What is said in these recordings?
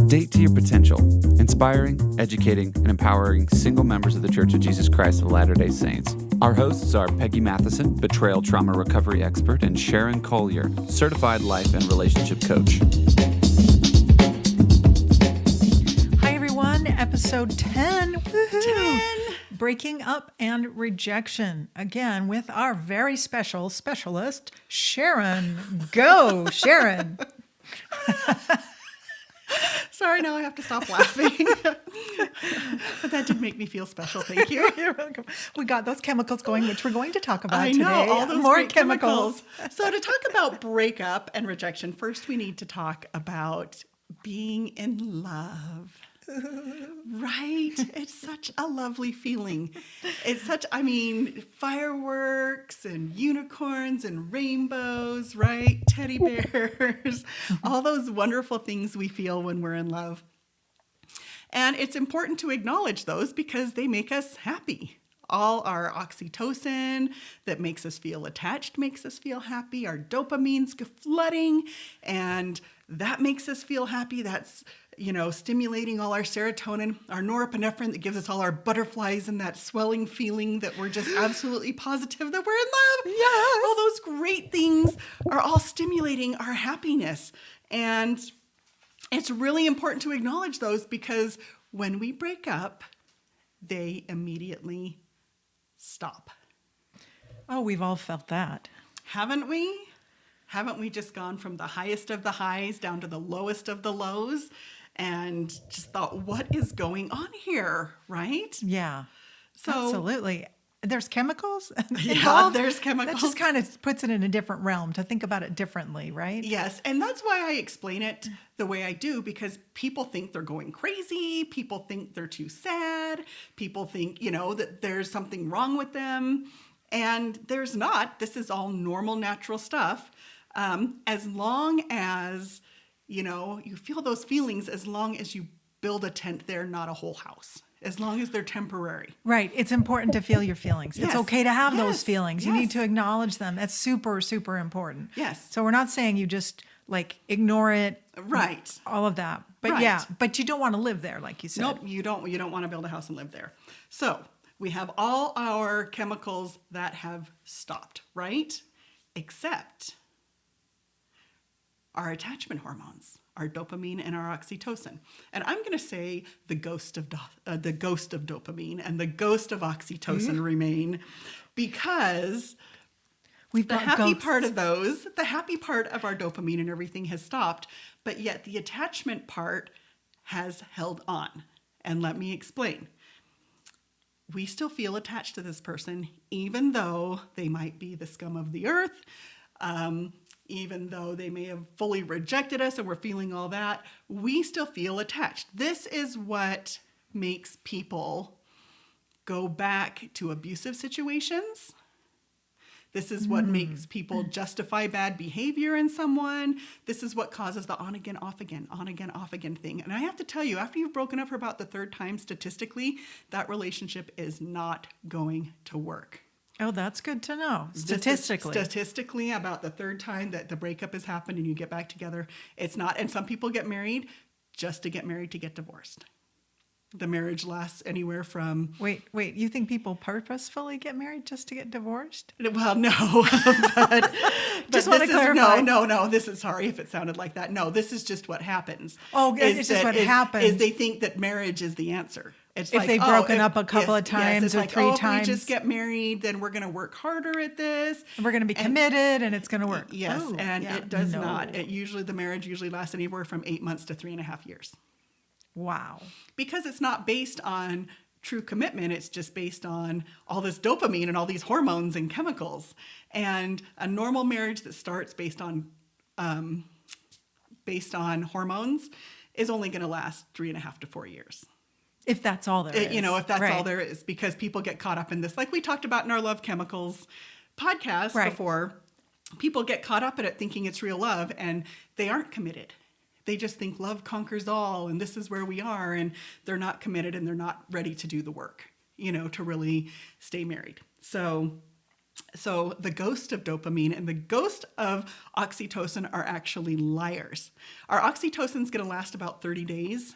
Date to your potential, inspiring, educating, and empowering single members of the Church of Jesus Christ of Latter-day Saints. Our hosts are Peggy Matheson, betrayal trauma recovery expert, and Sharon Collier, certified life and relationship coach. Hi everyone, episode 10. Woohoo! 10. Breaking up and rejection. Again, with our very special specialist, Sharon. Go, Sharon. Sorry, now I have to stop laughing. But that did make me feel special. Thank you. You're welcome. We got those chemicals going, which we're going to talk about I today. know, all those more great chemicals. So to talk about breakup and rejection, first we need to talk about being in love. Right? It's such a lovely feeling. It's such, fireworks and unicorns and rainbows, right? Teddy bears, all those wonderful things we feel when we're in love. And it's important to acknowledge those because they make us happy. All our oxytocin that makes us feel attached makes us feel happy. Our dopamine's flooding, and that makes us feel happy. That's stimulating all our serotonin, our norepinephrine that gives us all our butterflies and that swelling feeling that we're just absolutely positive that we're in love. Yes. All those great things are all stimulating our happiness. And it's really important to acknowledge those because when we break up, they immediately stop. Oh, we've all felt that. Haven't we? Haven't we just gone from the highest of the highs down to the lowest of the lows and just thought, what is going on here, right? Yeah, So absolutely. There's chemicals Yeah, involved. there's chemicals. That just kind of puts it in a different realm to think about it differently, right? Yes, and that's why I explain it the way I do, because people think they're going crazy. People think they're too sad. People think, that there's something wrong with them. And there's not. This is all normal, natural stuff. As long as, you feel those feelings, as long as you build a tent there, not a whole house, as long as they're temporary. Right. It's important to feel your feelings. Yes. It's okay to have those Yes. feelings. You Yes. need to acknowledge them. That's super, super important. Yes. So we're not saying you just ignore it. Right. All of that. But Right. yeah, but you don't want to live there, like you said. Nope, you don't want to build a house and live there. So we have all our chemicals that have stopped, right? Except our attachment hormones, our dopamine and our oxytocin. And I'm going to say the ghost of dopamine and the ghost of oxytocin remain, because We've the got happy ghosts. part of our dopamine and everything has stopped, but yet the attachment part has held on. And let me explain. We still feel attached to this person, even though they might be the scum of the earth, even though they may have fully rejected us and we're feeling all that, we still feel attached. This is what makes people go back to abusive situations. This is what makes people justify bad behavior in someone. This is what causes the on again, off again thing. And I have to tell you, after you've broken up for about the third time, statistically, that relationship is not going to work. Oh, that's good to know. Statistically. Statistically, about the third time that the breakup has happened and you get back together, it's not. And some people get married just to get married to get divorced. The marriage lasts anywhere from... Wait, you think people purposefully get married just to get divorced? Well, no, but Just want to clarify. No, this is, sorry if it sounded like that. No, this is just what happens. Oh, it's just what happens. Is they think that marriage is the answer. It's if they've broken up a couple of times or three times. If we just get married, then we're going to work harder at this. We're going to be committed and it's going to work. Yes, Oh, and yeah, it does no. not. The marriage usually lasts anywhere from 8 months to 3.5 years. Wow. Because it's not based on true commitment. It's just based on all this dopamine and all these hormones and chemicals. And a normal marriage that starts based on hormones is only going to last 3.5 to 4 years. If that's all there is. If that's right. all there is, because people get caught up in this. Like we talked about in our Love Chemicals podcast before, people get caught up in it thinking it's real love and they aren't committed. They just think love conquers all and this is where we are, and they're not committed and they're not ready to do the work, to really stay married. So So the ghost of dopamine and the ghost of oxytocin are actually liars. Our oxytocin's going to last about 30 days.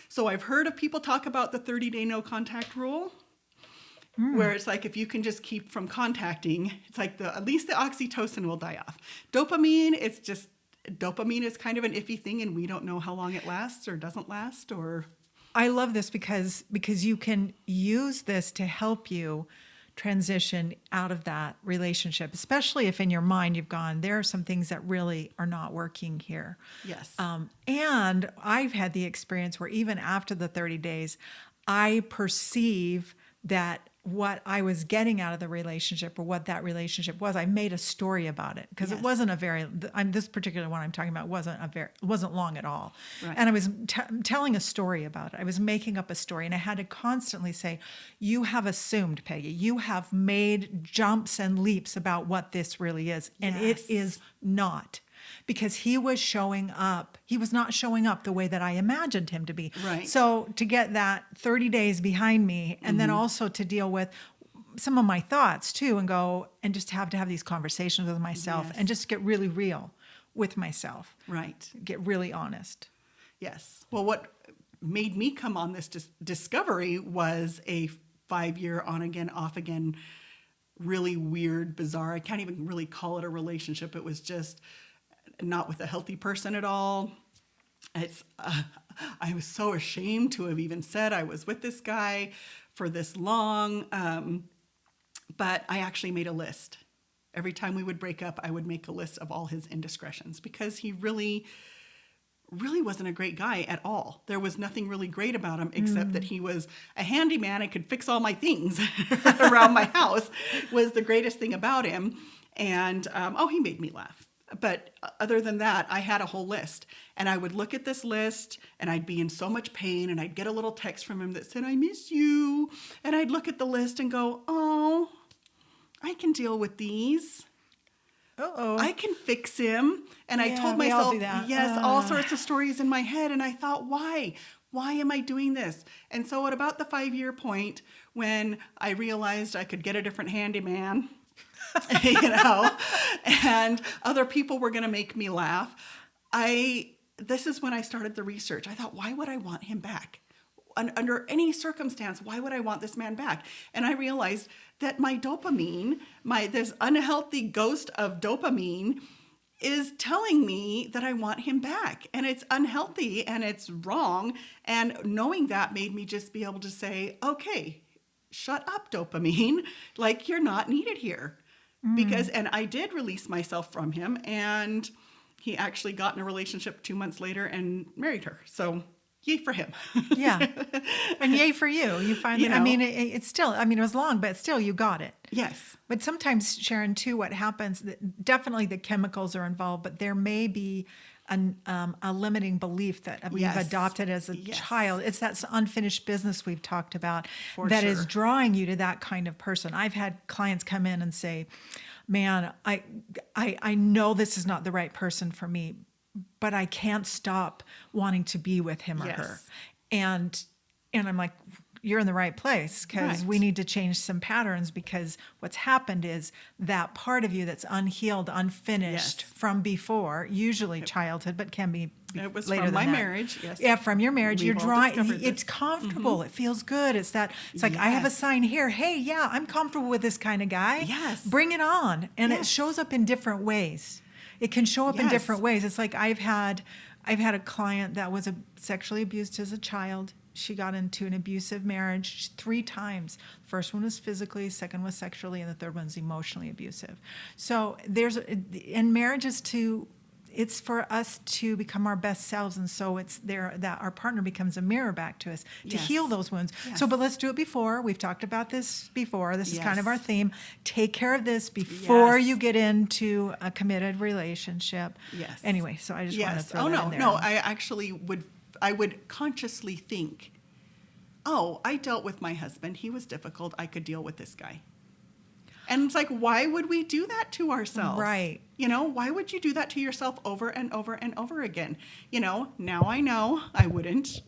So I've heard of people talk about the 30-day no contact rule, where it's like if you can just keep from contacting, it's like at least the oxytocin will die off. Dopamine, dopamine is kind of an iffy thing, and we don't know how long it lasts or doesn't last. Or I love this because you can use this to help you transition out of that relationship, especially if in your mind you've gone, there are some things that really are not working here. yes, And I've had the experience where even after the 30 days, I perceive that what I was getting out of the relationship or what that relationship was, I made a story about it because Yes. it wasn't this particular one I'm talking about wasn't long at all. Right. And I was telling a story about it. I was making up a story, and I had to constantly say, you have assumed, Peggy, you have made jumps and leaps about what this really is. And Yes. it is not. Because he was not showing up the way that I imagined him to be. Right. So to get that 30 days behind me, and then also to deal with some of my thoughts too, and go and just have to have these conversations with myself Yes. and just get really real with myself. right. Get really honest. Yes. Well, what made me come on this discovery was a 5-year on again, off again, really weird, bizarre. I can't even really call it a relationship. It was just not with a healthy person at all. I was so ashamed to have even said I was with this guy for this long. But I actually made a list. Every time we would break up, I would make a list of all his indiscretions because he really wasn't a great guy at all. There was nothing really great about him except that he was a handyman and could fix all my things around my house was the greatest thing about him. And, he made me laugh. But other than that, I had a whole list, and I would look at this list and I'd be in so much pain, and I'd get a little text from him that said, I miss you. And I'd look at the list and go, oh, I can deal with these. Uh-oh. I can fix him. And I Yeah, told we all myself, do that. yes, all sorts of stories in my head. And I thought, why? Why am I doing this? And so at about the 5-year point, when I realized I could get a different handyman, and other people were going to make me laugh, this is when I started the research. I thought, why would I want him back? Under any circumstance, why would I want this man back? And I realized that my dopamine, this unhealthy ghost of dopamine, is telling me that I want him back. And it's unhealthy and it's wrong. And knowing that made me just be able to say, okay, shut up, dopamine. Like, you're not needed here. And I did release myself from him, and he actually got in a relationship 2 months later and married her. So yay for him. Yeah. And yay for you. You finally, I mean, it's still, it was long, but still you got it. Yes. But sometimes, Sharon, too, what happens, definitely the chemicals are involved, but there may be a limiting belief that we've Yes. adopted as a Yes. child. It's that unfinished business we've talked about For that is sure. drawing you to that kind of person. I've had clients come in and say, man, I know this is not the right person for me, but I can't stop wanting to be with him or Yes. her. And I'm like, you're in the right place, because Right. we need to change some patterns, because what's happened is that part of you that's unhealed, unfinished Yes. from before, usually childhood, but can be It was later from than my that. marriage, yes. Yeah, from your marriage, We've you're all drawing. discovered It's this. comfortable. It feels good. It's like I have a Yes. sign here. Hey, yeah, I'm comfortable with this kind of guy. Yes. Bring it on. And it Yes. shows up in different ways. It can show up in Yes. different ways. It's like I've had a client that was sexually abused as a child. She got into an abusive marriage 3 times. First one was physically, second was sexually, and the third one's emotionally abusive. So and marriage is it's for us to become our best selves, and so it's there that our partner becomes a mirror back to us to Yes. heal those wounds. Yes. So, but let's do it before. We've talked about this before. This is kind of Yes. our theme. Take care of this before Yes. you get into a committed relationship. Yes. Anyway, so I just want to Yes. throw Oh, that no, in there. no. I actually would consciously think, oh, I dealt with my husband. He was difficult. I could deal with this guy. And it's like, why would we do that to ourselves? Right. Why would you do that to yourself over and over and over again? Now I know I wouldn't.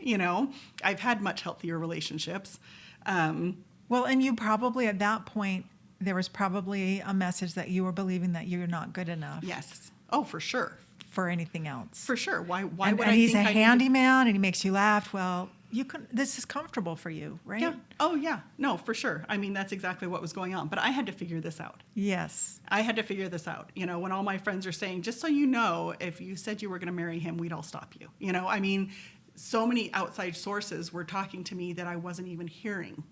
I've had much healthier relationships. Well, and you probably at that point there was probably a message that you were believing that you're not good enough Yes. Oh, for sure. for anything else. For sure. Why and, would and I he's think a I need to- handyman and he makes you laugh. Well, this is comfortable for you, right? Yeah. Oh, yeah. No, for sure. I mean, that's exactly what was going on. But I had to figure this out. Yes. I had to figure this out. You know, when all my friends are saying, just so you know, if you said you were going to marry him, we'd all stop you. You know, I mean, so many outside sources were talking to me that I wasn't even hearing.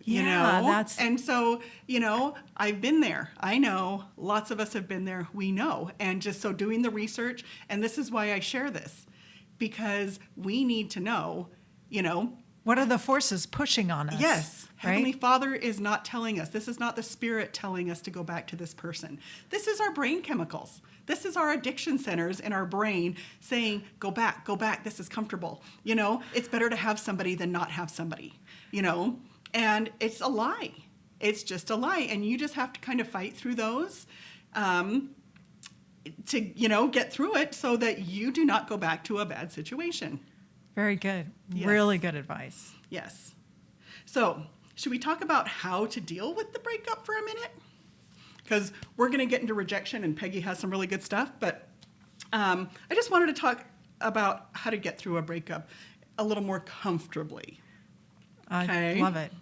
You Yeah, know? that's- And so, you know, I've been there. I know. Lots of us have been there. We know. And just so doing the research, and this is why I share this, because we need to know, you know, What are the forces pushing on us? yes, Right? Heavenly Father is not telling us. This is not the Spirit telling us to go back to this person. This is our brain chemicals. This is our addiction centers in our brain saying, go back, this is comfortable. You know, it's better to have somebody than not have somebody, you know, and it's a lie. It's just a lie. And you just have to kind of fight through those to, you know, get through it so that you do not go back to a bad situation. Very good. Yes. Really good advice. Yes. So, should we talk about how to deal with the breakup for a minute? Because we're going to get into rejection, and Peggy has some really good stuff. But I just wanted to talk about how to get through a breakup a little more comfortably. I Okay. love it.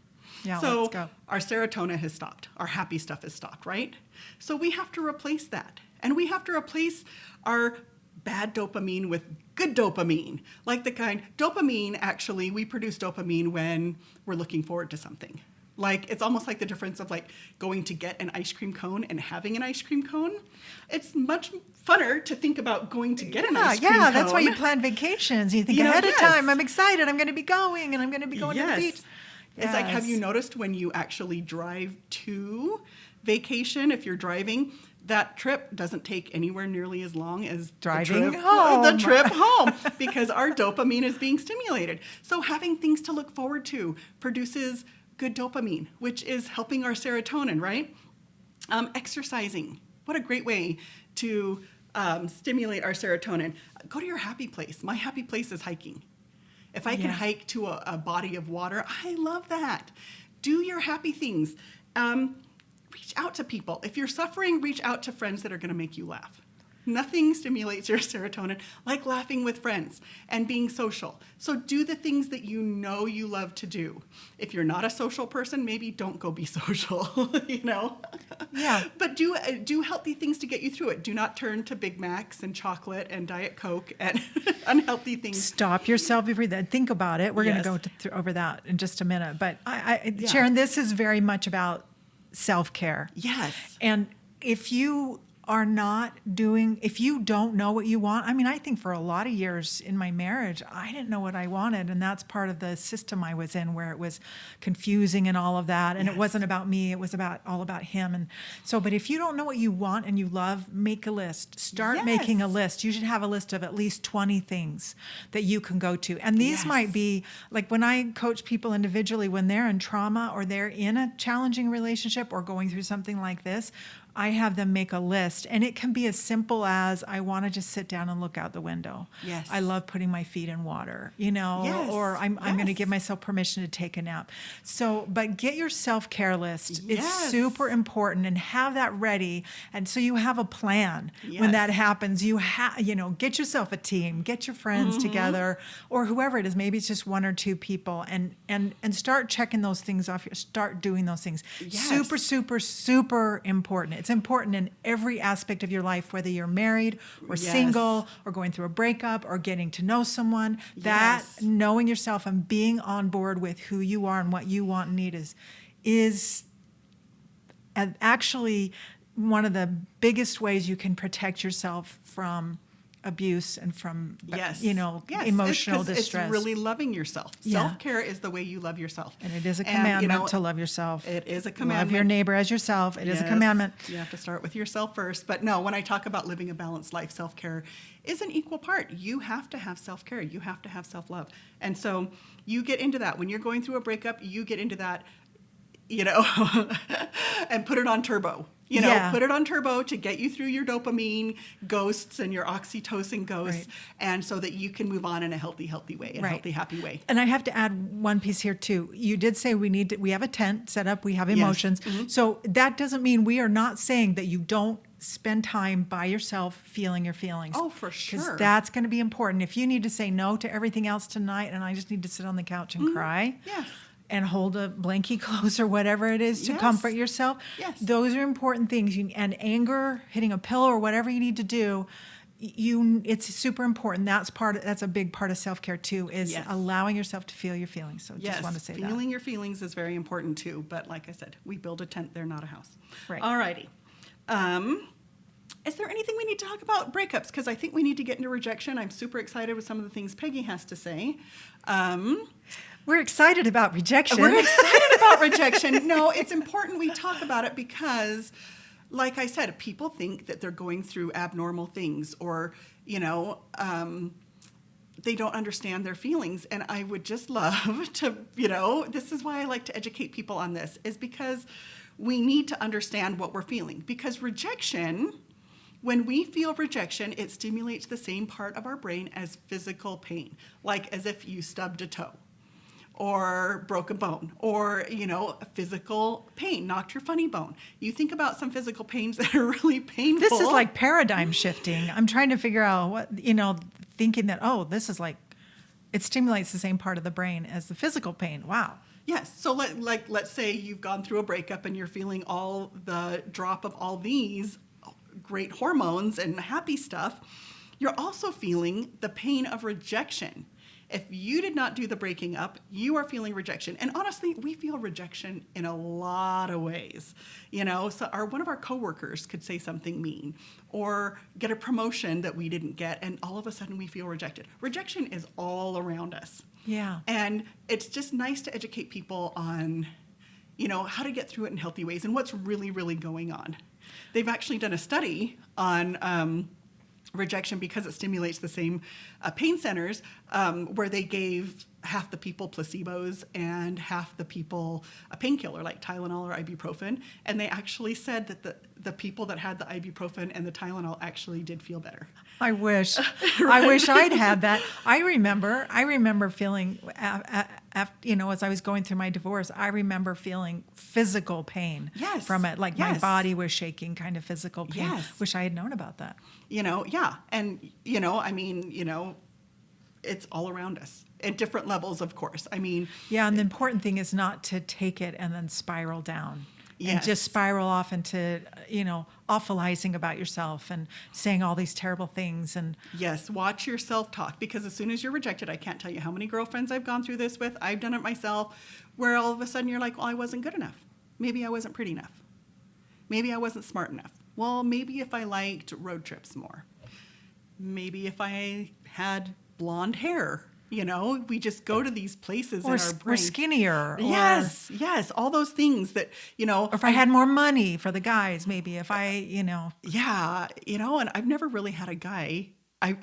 Yeah, So let's go. our serotonin has stopped. Our happy stuff has stopped, right? So we have to replace that. And we have to replace our bad dopamine with good dopamine. Like the kind, dopamine, actually, we produce dopamine when we're looking forward to something. Like, it's almost like the difference of like going to get an ice cream cone and having an ice cream cone. It's much funner to think about going to get an ice cream cone. Yeah, that's why you plan vacations. You think You know, ahead of yes. time. I'm excited. I'm going to be going, and I'm going to be going to the beach. It's like, have you Yes. noticed when you actually drive to vacation, if you're driving, that trip doesn't take anywhere nearly as long as Driving the home. trip home because our dopamine is being stimulated. So having things to look forward to produces good dopamine, which is helping our serotonin, right? Exercising. What a great way to stimulate our serotonin. Go to your happy place. My happy place is hiking. If I can Yeah. hike to a body of water, I love that. Do your happy things. Reach out to people. If you're suffering, reach out to friends that are going to make you laugh. Nothing stimulates your serotonin like laughing with friends and being social. So do the things that you know you love to do. If you're not a social person, maybe don't go be social, you know? Yeah. But do healthy things to get you through it. Do not turn to Big Macs and chocolate and Diet Coke and unhealthy things. Stop yourself before that. Think about it. We're Yes. going to go over that in just a minute. But Yeah. Sharon, this is very much about self-care. Yes. And if you if you don't know what you want, I mean, I think for a lot of years in my marriage, I didn't know what I wanted. And that's part of the system I was in where it was confusing and all of that. And Yes. it wasn't about me, it was all about him. And so, but if you don't know what you want and you love, make a list. Start Yes. making a list. You should have a list of at least 20 things that you can go to. And these Yes. might be like when I coach people individually, when they're in trauma or they're in a challenging relationship or going through something like this, I have them make a list, and it can be as simple as I want to just sit down and look out the window. Yes. I love putting my feet in water, you know, Yes. or I'm going to Yes. give myself permission to take a nap. So, but get your self-care list. Yes. It's super important, and have that ready. And so you have a plan when Yes. that happens. Get yourself a team, get your friends Mm-hmm. together, or whoever it is. Maybe it's just one or two people, and start checking those things off. Start doing those things. Yes. Super, super, super important. It's important in every aspect of your life, whether you're married or Yes. single or going through a breakup or getting to know someone. That Yes. knowing yourself and being on board with who you are and what you want and need is actually one of the biggest ways you can protect yourself from abuse and from Yes. Yes. emotional It's distress. It's really loving yourself. Yeah. Self-care is the way you love yourself. And it is a And, commandment to love yourself. It is a Love commandment. your neighbor as yourself. It is a Yes. commandment. You have to start with yourself first. But no, when I talk about living a balanced life, self-care is an equal part. You have to have self-care. You have to have self-love. And so you get into that. When you're going through a breakup, you get into that, and put it on turbo. Yeah. Put it on turbo to get you through your dopamine ghosts and your oxytocin ghosts, Right. and so that you can move on in a healthy way, in a Right. healthy, happy way. And I have to add one piece here too. You did say we have a tent set up, we have emotions. So that doesn't mean we are not saying that you don't spend time by yourself feeling your feelings. Oh, for sure. Because that's going to be important. If you need to say no to everything else tonight and I just need to sit on the couch and cry. Yes. And hold a blankie close or whatever it is to Yes. comfort yourself. Yes. Those are important things. And anger, hitting a pillow or whatever you need to do, it's super important. That's a big part of self-care too, is Yes. allowing yourself to feel your feelings. So Yes, just want to say feeling your feelings is very important too. But like I said, we build a tent, they're not a house. Right. All righty. Is there anything we need to talk about breakups? Because I think we need to get into rejection. I'm super excited with some of the things Peggy has to say. We're excited about rejection. We're excited about rejection. No, it's important we talk about it because, like I said, people think that they're going through abnormal things or, they don't understand their feelings. And I would just love to, this is why I like to educate people on this, is because we need to understand what we're feeling. Because rejection, when we feel rejection, it stimulates the same part of our brain as physical pain, like as if you stubbed a toe or broke a bone or, a physical pain, knocked your funny bone. You think about some physical pains that are really painful. This is like paradigm shifting. I'm trying to figure out what, thinking that, this is like, it stimulates the same part of the brain as the physical pain. Wow. Yes. So let's say you've gone through a breakup and you're feeling all the drop of all these great hormones and happy stuff. You're also feeling the pain of rejection. If you did not do the breaking up, you are feeling rejection. And honestly, we feel rejection in a lot of ways. So one of our coworkers could say something mean or get a promotion that we didn't get, and all of a sudden we feel rejected. Rejection is all around us. Yeah. And it's just nice to educate people on, how to get through it in healthy ways and what's really, really going on. They've actually done a study on rejection because it stimulates the same pain centers where they gave half the people placebos and half the people a painkiller like Tylenol or ibuprofen. And they actually said that the people that had the ibuprofen and the Tylenol actually did feel better. I wish. I wish I'd had that. I remember feeling, as I was going through my divorce, I remember feeling physical pain from it. Like my body was shaking, kind of physical pain. Yes. Wish I had known about that. Yeah. And, it's all around us at different levels, of course. Yeah, and the important thing is not to take it and then spiral down. Yes. And just spiral off into, awfulizing about yourself and saying all these terrible things. And yes, watch your self-talk, because as soon as you're rejected, I can't tell you how many girlfriends I've gone through this with. I've done it myself, where all of a sudden you're like, well, I wasn't good enough. Maybe I wasn't pretty enough. Maybe I wasn't smart enough. Well, maybe if I liked road trips more. Maybe if I had blonde hair. We just go to these places in our brain. Or skinnier. Yes, all those things that, Or if I had more money for the guys, maybe if I, Yeah, and I've never really had a guy. I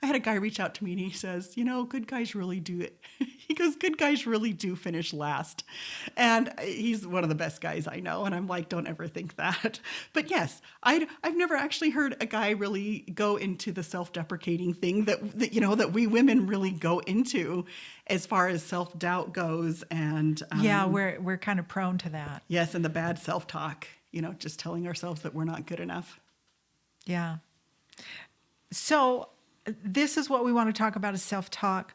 had a guy reach out to me and he says, good guys really do it. He goes, good guys really do finish last. And he's one of the best guys I know. And I'm like, don't ever think that. But yes, I've never actually heard a guy really go into the self-deprecating thing that we women really go into as far as self-doubt goes. And we're kind of prone to that. Yes, and the bad self-talk, just telling ourselves that we're not good enough. Yeah. So this is what we want to talk about, is self-talk.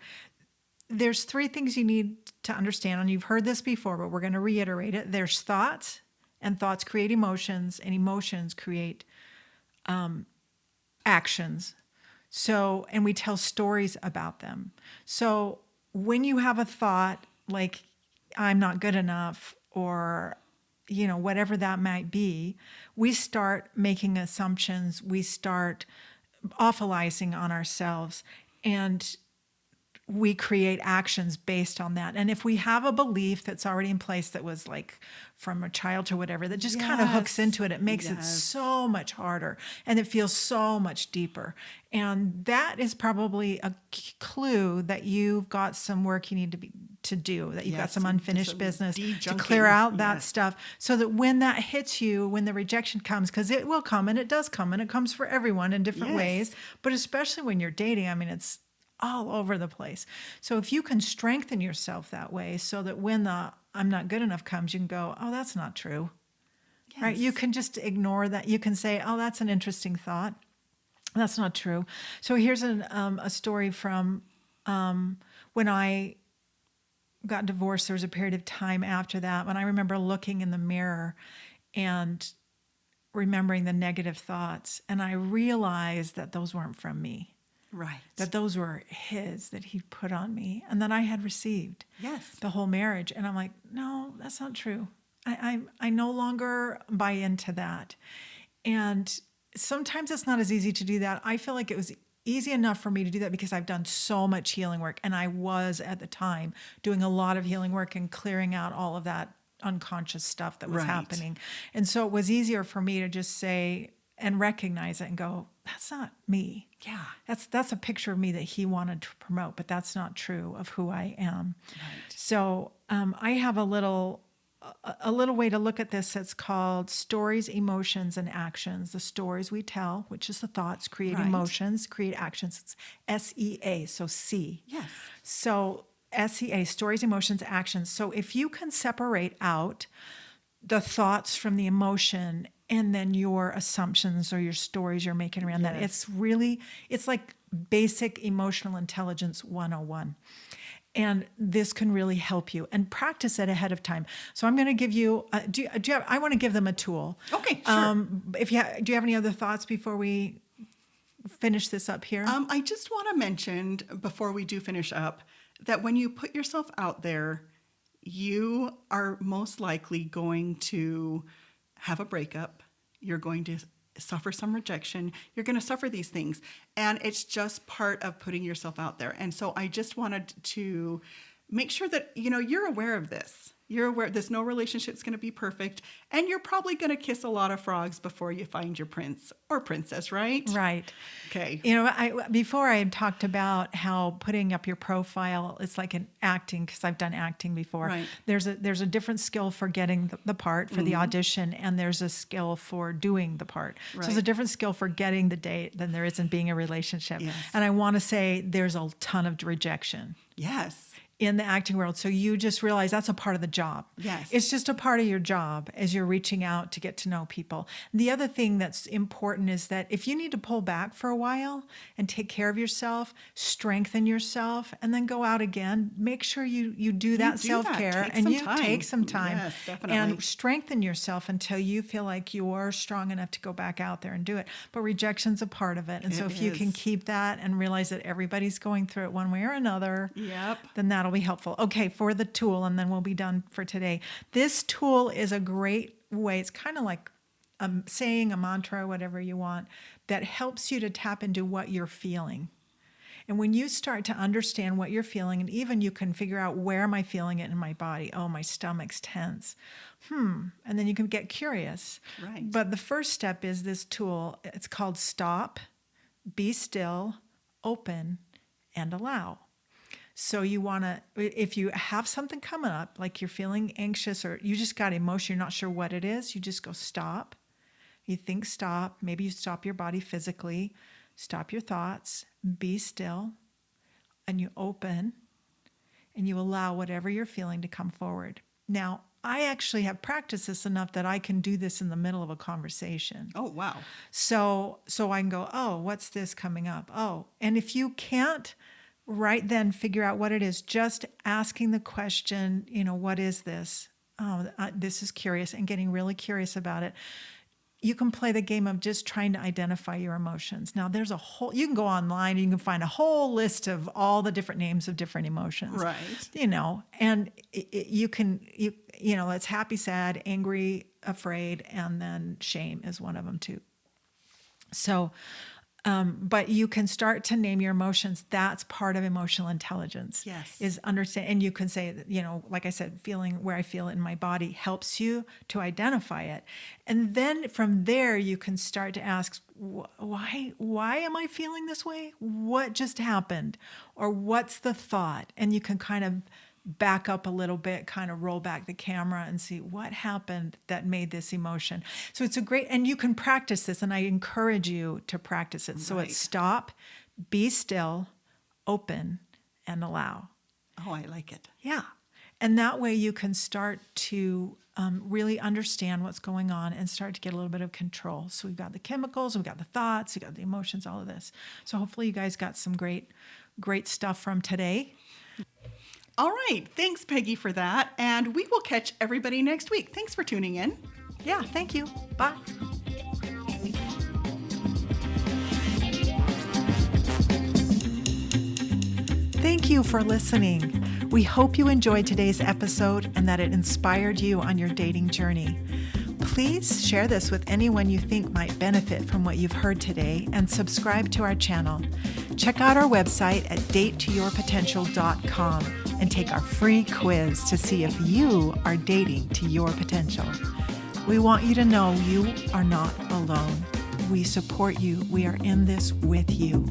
There's 3 things you need to understand, and you've heard this before, but we're going to reiterate it. There's thoughts, and thoughts create emotions, and emotions create actions. So, and we tell stories about them. So when you have a thought like, I'm not good enough, or whatever that might be, we start making assumptions. We start awfulizing on ourselves. And we create actions based on that. And if we have a belief that's already in place that was like from a child or whatever, that just kind of hooks Yes. into it, it makes it Yes. so much harder and it feels so much deeper. And that is probably a clue that you've got some work you need to do, that you've got Yes, some and unfinished some business to de-junking. clear out that Yes. stuff, so that when that hits you, when the rejection comes, because it will come and it does come and it comes for everyone in different Yes. ways, but especially when you're dating, I mean, it's all over the place. So if you can strengthen yourself that way, so that when the I'm not good enough comes, you can go, oh, that's not true. Right? You Yes. can just ignore that. You can say, oh, that's an interesting thought. That's not true. So here's a story from when I got divorced. There was a period of time after that when I remember looking in the mirror and remembering the negative thoughts. And I realized that those weren't from me, Right. that those were his, that he'd put on me and that I had received Yes. the whole marriage. And I'm like, no, that's not true. I no longer buy into that. And sometimes it's not as easy to do that. I feel like it was easy enough for me to do that because I've done so much healing work. And I was at the time doing a lot of healing work and clearing out all of that unconscious stuff that was Right. happening. And so it was easier for me to just say and recognize it and go, that's not me. Yeah. That's a picture of me that he wanted to promote, but that's not true of who I am. Right. So I have a little way to look at this that's called stories, emotions, and actions. The stories we tell, which is the thoughts, create Right. emotions, create actions. It's SEA, so C. Yes. So SEA, stories, emotions, actions. So if you can separate out the thoughts from the emotion and then your assumptions or your stories you're making around that, Yes. it's like basic emotional intelligence 101. And this can really help you, and practice it ahead of time. So I'm going to give you, I want to give them a tool. Okay, sure. Do you have any other thoughts before we finish this up here? I just want to mention before we do finish up that when you put yourself out there, you are most likely going to have a breakup. You're going to suffer some rejection. You're going to suffer these things. And it's just part of putting yourself out there. And so I just wanted to make sure that, you're aware of this. You're aware there's no relationship's going to be perfect. And you're probably going to kiss a lot of frogs before you find your prince or princess, right? Right. Okay. Before I had talked about how putting up your profile, it's like an acting, because I've done acting before. Right. There's a different skill for getting the part for the audition, and there's a skill for doing the part. So there's a Right. different skill for getting the date than there is in being a relationship. Yes. And I want to say there's a ton of rejection Yes. in the acting world. So you just realize that's a part of the job. Yes. It's just a part of your job as you're reaching out to get to know people. The other thing that's important is that if you need to pull back for a while and take care of yourself, strengthen yourself, and then go out again, make sure you do that do that. self-care Take and some you time. take some time Yes, definitely. and strengthen yourself until you feel like you're strong enough to go back out there and do it. But rejection's a part of it. And so It if you can is. keep that and realize that everybody's going through it one way or another, Yep. then that'll be helpful. Okay, for the tool, and then we'll be done for today. This tool is a great way. It's kind of like saying a mantra, whatever you want, that helps you to tap into what you're feeling. And when you start to understand what you're feeling, and even you can figure out, where am I feeling it in my body? Oh, my stomach's tense. And then you can get curious. Right. But the first step is this tool. It's called Stop, Be Still, Open, and Allow. So you want to, if you have something coming up, like you're feeling anxious or you just got emotion, you're not sure what it is, you just go stop. You think stop. Maybe you stop your body physically. Stop your thoughts. Be still. And you open. And you allow whatever you're feeling to come forward. Now, I actually have practiced this enough that I can do this in the middle of a conversation. Oh, wow. So I can go, oh, what's this coming up? Oh, and if you can't right then figure out what it is, just asking the question, what is this? Oh, this is curious, and getting really curious about it. You can play the game of just trying to identify your emotions. Now, you can go online and you can find a whole list of all the different names of different emotions. Right. And it's happy, sad, angry, afraid, and then shame is one of them too. So But you can start to name your emotions. That's part of emotional intelligence. Yes. Is understand, and you can say, like I said, feeling where I feel it in my body helps you to identify it. And then from there, you can start to ask, why am I feeling this way? What just happened? Or what's the thought? And you can kind of back up a little bit, kind of roll back the camera and see what happened that made this emotion. So it's and you can practice this, and I encourage you to practice it. So it's stop, be still, open, and allow. Oh, I like it. Yeah. And that way you can start to really understand what's going on and start to get a little bit of control. So we've got the chemicals, we've got the thoughts, we've got the emotions, all of this. So hopefully you guys got some great stuff from today. All right. Thanks, Peggy, for that. And we will catch everybody next week. Thanks for tuning in. Yeah, thank you. Bye. Thank you for listening. We hope you enjoyed today's episode and that it inspired you on your dating journey. Please share this with anyone you think might benefit from what you've heard today, and subscribe to our channel. Check out our website at datetoyourpotential.com and take our free quiz to see if you are dating to your potential. We want you to know you are not alone. We support you. We are in this with you.